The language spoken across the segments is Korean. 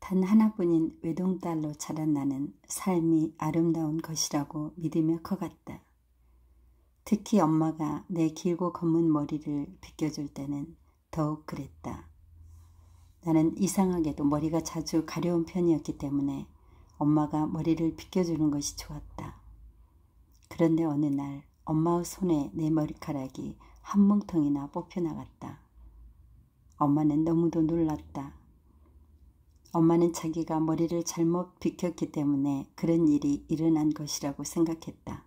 단 하나뿐인 외동딸로 자란 나는 삶이 아름다운 것이라고 믿으며 커갔다. 특히 엄마가 내 길고 검은 머리를 빗겨줄 때는 더욱 그랬다. 나는 이상하게도 머리가 자주 가려운 편이었기 때문에 엄마가 머리를 빗겨주는 것이 좋았다. 그런데 어느 날 엄마의 손에 내 머리카락이 한 뭉텅이나 뽑혀나갔다. 엄마는 너무도 놀랐다. 엄마는 자기가 머리를 잘못 빗겼기 때문에 그런 일이 일어난 것이라고 생각했다.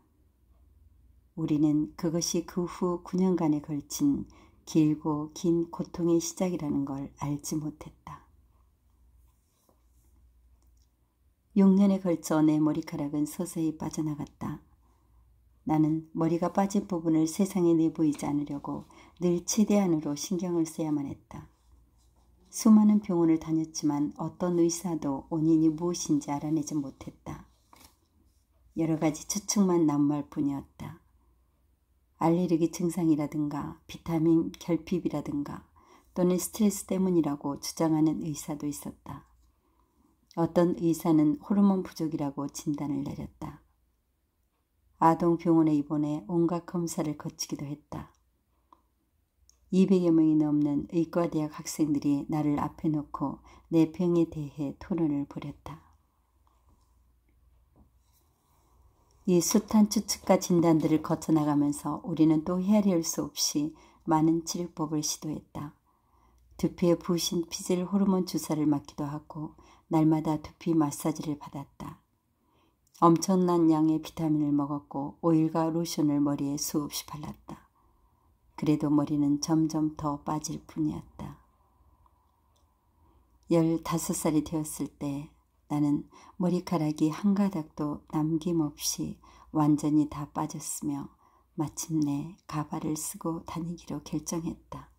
우리는 그것이 그 후 9년간에 걸친 길고 긴 고통의 시작이라는 걸 알지 못했다. 6년에 걸쳐 내 머리카락은 서서히 빠져나갔다. 나는 머리가 빠진 부분을 세상에 내보이지 않으려고 늘 최대한으로 신경을 써야만 했다. 수많은 병원을 다녔지만 어떤 의사도 원인이 무엇인지 알아내지 못했다. 여러 가지 추측만 난무할 뿐이었다. 알레르기 증상이라든가 비타민 결핍이라든가 또는 스트레스 때문이라고 주장하는 의사도 있었다. 어떤 의사는 호르몬 부족이라고 진단을 내렸다. 아동병원에 입원해 온갖 검사를 거치기도 했다. 200여 명이 넘는 의과대학 학생들이 나를 앞에 놓고 내 병에 대해 토론을 벌였다. 이 숱한 추측과 진단들을 거쳐나가면서 우리는 또 헤아릴 수 없이 많은 치료법을 시도했다. 두피에 부으신 피질 호르몬 주사를 맞기도 하고 날마다 두피 마사지를 받았다. 엄청난 양의 비타민을 먹었고 오일과 로션을 머리에 수없이 발랐다. 그래도 머리는 점점 더 빠질 뿐이었다. 15살이 되었을 때 나는 머리카락이 한 가닥도 남김없이 완전히 다 빠졌으며 마침내 가발을 쓰고 다니기로 결정했다.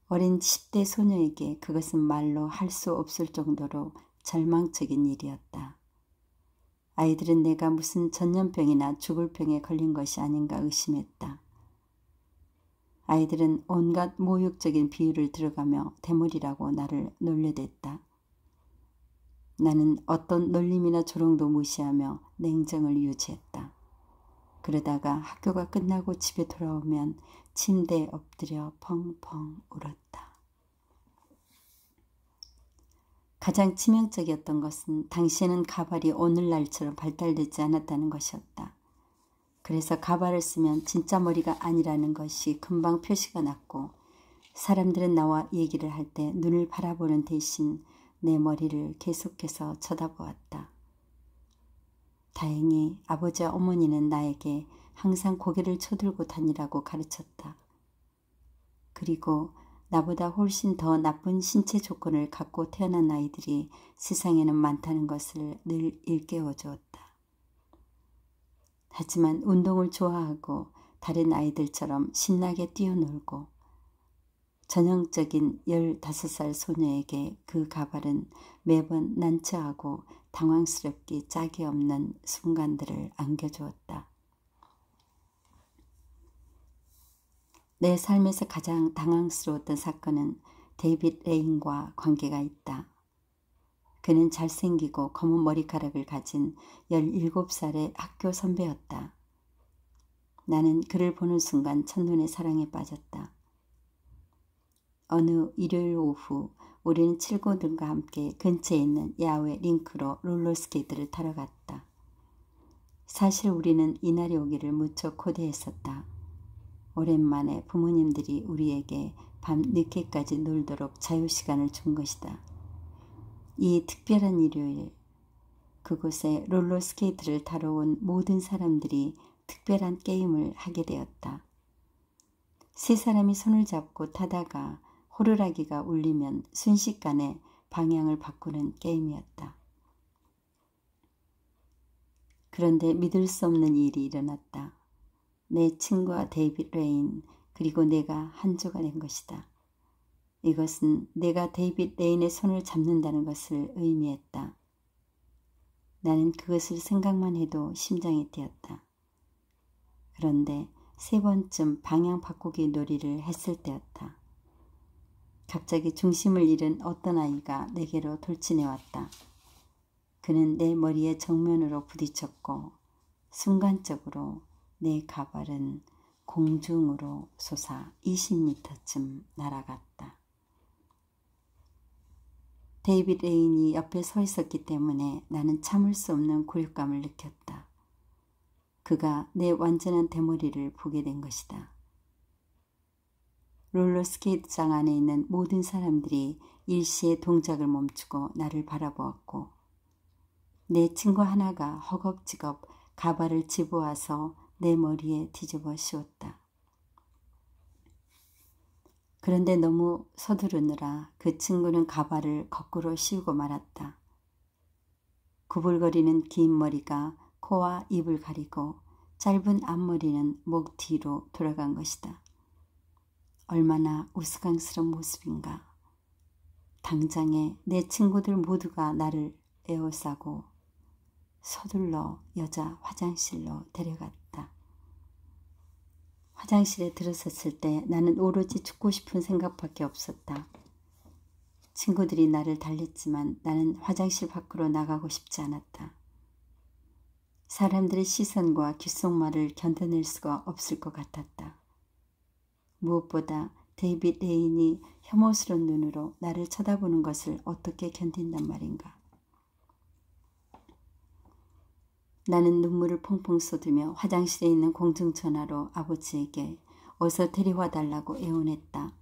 어린 10대 소녀에게 그것은 말로 할 수 없을 정도로 절망적인 일이었다. 아이들은 내가 무슨 전염병이나 죽을 병에 걸린 것이 아닌가 의심했다. 아이들은 온갖 모욕적인 비유를 들어가며 대머리라고 나를 놀려댔다. 나는 어떤 놀림이나 조롱도 무시하며 냉정을 유지했다. 그러다가 학교가 끝나고 집에 돌아오면 침대에 엎드려 펑펑 울었다. 가장 치명적이었던 것은 당시에는 가발이 오늘날처럼 발달되지 않았다는 것이었다. 그래서 가발을 쓰면 진짜 머리가 아니라는 것이 금방 표시가 났고 사람들은 나와 얘기를 할 때 눈을 바라보는 대신 내 머리를 계속해서 쳐다보았다. 다행히 아버지와 어머니는 나에게 항상 고개를 쳐들고 다니라고 가르쳤다. 그리고 나보다 훨씬 더 나쁜 신체 조건을 갖고 태어난 아이들이 세상에는 많다는 것을 늘 일깨워 주었다. 하지만 운동을 좋아하고 다른 아이들처럼 신나게 뛰어놀고 전형적인 15살 소녀에게 그 가발은 매번 난처하고 당황스럽기 짝이 없는 순간들을 안겨주었다. 내 삶에서 가장 당황스러웠던 사건은 데이빗 레인과 관계가 있다. 그는 잘생기고 검은 머리카락을 가진 17살의 학교 선배였다. 나는 그를 보는 순간 첫눈에 사랑에 빠졌다. 어느 일요일 오후 우리는 친구들과 함께 근처에 있는 야외 링크로 롤러스케이트를 타러 갔다. 사실 우리는 이날이 오기를 무척 고대했었다. 오랜만에 부모님들이 우리에게 밤 늦게까지 놀도록 자유시간을 준 것이다. 이 특별한 일요일, 그곳에 롤러스케이트를 타러 온 모든 사람들이 특별한 게임을 하게 되었다. 세 사람이 손을 잡고 타다가 호루라기가 울리면 순식간에 방향을 바꾸는 게임이었다. 그런데 믿을 수 없는 일이 일어났다. 내 친구와 데이빗 레인 그리고 내가 한 조가 된 것이다. 이것은 내가 데이빗 레인의 손을 잡는다는 것을 의미했다. 나는 그것을 생각만 해도 심장이 뛰었다. 그런데 3번쯤 방향 바꾸기 놀이를 했을 때였다. 갑자기 중심을 잃은 어떤 아이가 내게로 돌진해왔다. 그는 내 머리에 정면으로 부딪혔고 순간적으로 내 가발은 공중으로 솟아 20m쯤 날아갔다. 데이빗 레인이 옆에 서 있었기 때문에 나는 참을 수 없는 굴욕감을 느꼈다. 그가 내 완전한 대머리를 보게 된 것이다. 롤러스케이트장 안에 있는 모든 사람들이 일시에 동작을 멈추고 나를 바라보았고 내 친구 하나가 허겁지겁 가발을 집어와서 내 머리에 뒤집어 씌웠다. 그런데 너무 서두르느라 그 친구는 가발을 거꾸로 씌우고 말았다. 구불거리는 긴 머리가 코와 입을 가리고 짧은 앞머리는 목 뒤로 돌아간 것이다. 얼마나 우스꽝스러운 모습인가. 당장에 내 친구들 모두가 나를 에워싸고 서둘러 여자 화장실로 데려갔다. 화장실에 들어섰을 때 나는 오로지 죽고 싶은 생각밖에 없었다. 친구들이 나를 달랬지만 나는 화장실 밖으로 나가고 싶지 않았다. 사람들의 시선과 귓속말을 견뎌낼 수가 없을 것 같았다. 무엇보다 데이빗 레인이 혐오스러운 눈으로 나를 쳐다보는 것을 어떻게 견딘단 말인가. 나는 눈물을 펑펑 쏟으며 화장실에 있는 공중전화로 아버지에게 어서 데려와 달라고 애원했다.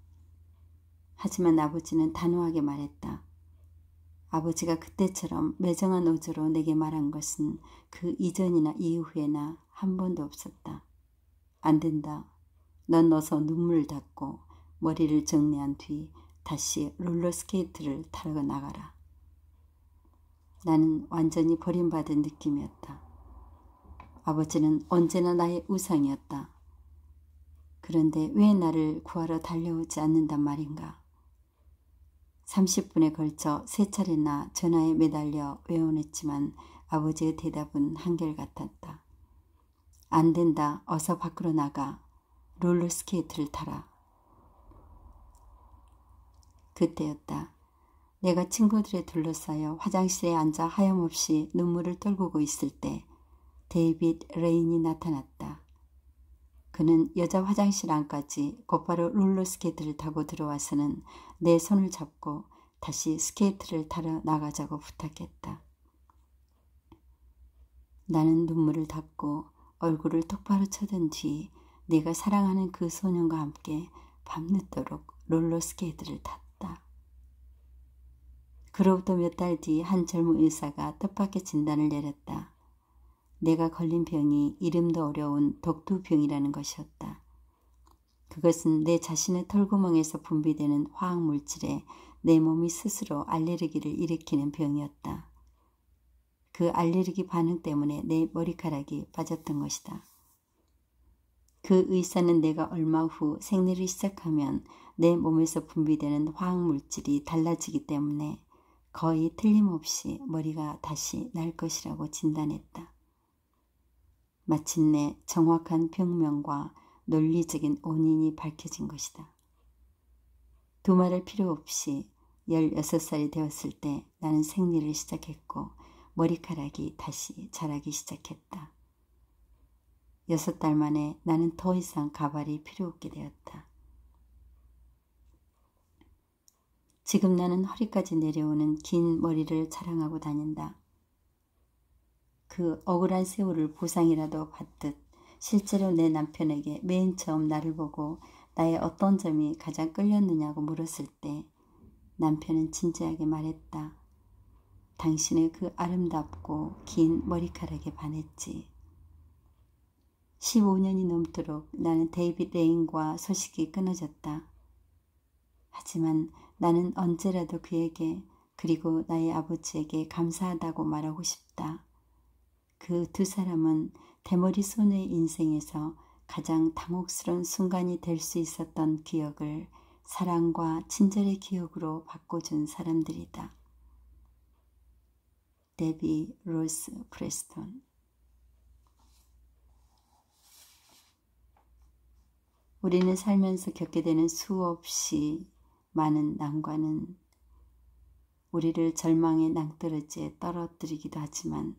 하지만 아버지는 단호하게 말했다. 아버지가 그때처럼 매정한 어조로 내게 말한 것은 그 이전이나 이후에나 한 번도 없었다. 안 된다. 넌 어서 눈물을 닦고 머리를 정리한 뒤 다시 롤러스케이트를 타러 나가라. 나는 완전히 버림받은 느낌이었다. 아버지는 언제나 나의 우상이었다. 그런데 왜 나를 구하러 달려오지 않는단 말인가. 30분에 걸쳐 3차례나 전화에 매달려 외원했지만 아버지의 대답은 한결같았다. 안 된다. 어서 밖으로 나가. 롤러스케이트를 타라. 그때였다. 내가 친구들에 둘러싸여 화장실에 앉아 하염없이 눈물을 떨구고 있을 때 데이빗 레인이 나타났다. 그는 여자 화장실 안까지 곧바로 롤러스케이트를 타고 들어와서는 내 손을 잡고 다시 스케이트를 타러 나가자고 부탁했다. 나는 눈물을 닦고 얼굴을 똑바로 쳐든 뒤 내가 사랑하는 그 소년과 함께 밤늦도록 롤러스케이트를 탔다. 그로부터 몇 달 뒤 한 젊은 의사가 뜻밖의 진단을 내렸다. 내가 걸린 병이 이름도 어려운 독두병이라는 것이었다. 그것은 내 자신의 털구멍에서 분비되는 화학물질에 내 몸이 스스로 알레르기를 일으키는 병이었다. 그 알레르기 반응 때문에 내 머리카락이 빠졌던 것이다. 그 의사는 내가 얼마 후 생리를 시작하면 내 몸에서 분비되는 화학물질이 달라지기 때문에 거의 틀림없이 머리가 다시 날 것이라고 진단했다. 마침내 정확한 병명과 논리적인 원인이 밝혀진 것이다. 두말할 필요 없이 16살이 되었을 때 나는 생리를 시작했고 머리카락이 다시 자라기 시작했다. 6달 만에 나는 더 이상 가발이 필요 없게 되었다. 지금 나는 허리까지 내려오는 긴 머리를 자랑하고 다닌다. 그 억울한 세월을 보상이라도 받듯 실제로 내 남편에게 맨 처음 나를 보고 나의 어떤 점이 가장 끌렸느냐고 물었을 때 남편은 진지하게 말했다. 당신의 그 아름답고 긴 머리카락에 반했지. 15년이 넘도록 나는 데이빗 레인과 소식이 끊어졌다. 하지만 나는 언제라도 그에게 그리고 나의 아버지에게 감사하다고 말하고 싶다. 그 두 사람은 대머리 소녀의 인생에서 가장 당혹스러운 순간이 될 수 있었던 기억을 사랑과 친절의 기억으로 바꿔준 사람들이다. 데비 로스 프레스톤. 우리는 살면서 겪게 되는 수없이 많은 난관은 우리를 절망의 낭떠러지에 떨어뜨리기도 하지만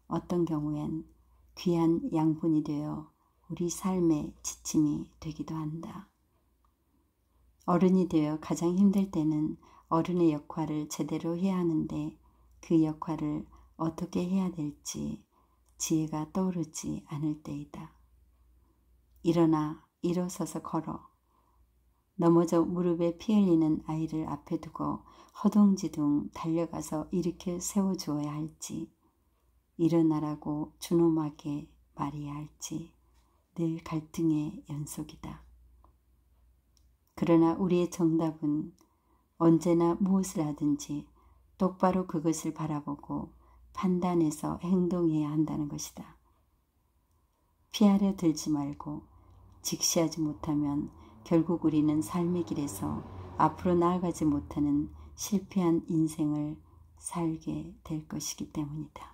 어떤 경우엔 귀한 양분이 되어 우리 삶의 지침이 되기도 한다. 어른이 되어 가장 힘들 때는 어른의 역할을 제대로 해야 하는데 그 역할을 어떻게 해야 될지 지혜가 떠오르지 않을 때이다. 일어나 일어서서 걸어 넘어져 무릎에 피 흘리는 아이를 앞에 두고 허둥지둥 달려가서 일으켜 세워주어야 할지 일어나라고 준엄하게 말해야 할지 늘 갈등의 연속이다. 그러나 우리의 정답은 언제나 무엇을 하든지 똑바로 그것을 바라보고 판단해서 행동해야 한다는 것이다. 피하려 들지 말고 직시하지 못하면 결국 우리는 삶의 길에서 앞으로 나아가지 못하는 실패한 인생을 살게 될 것이기 때문이다.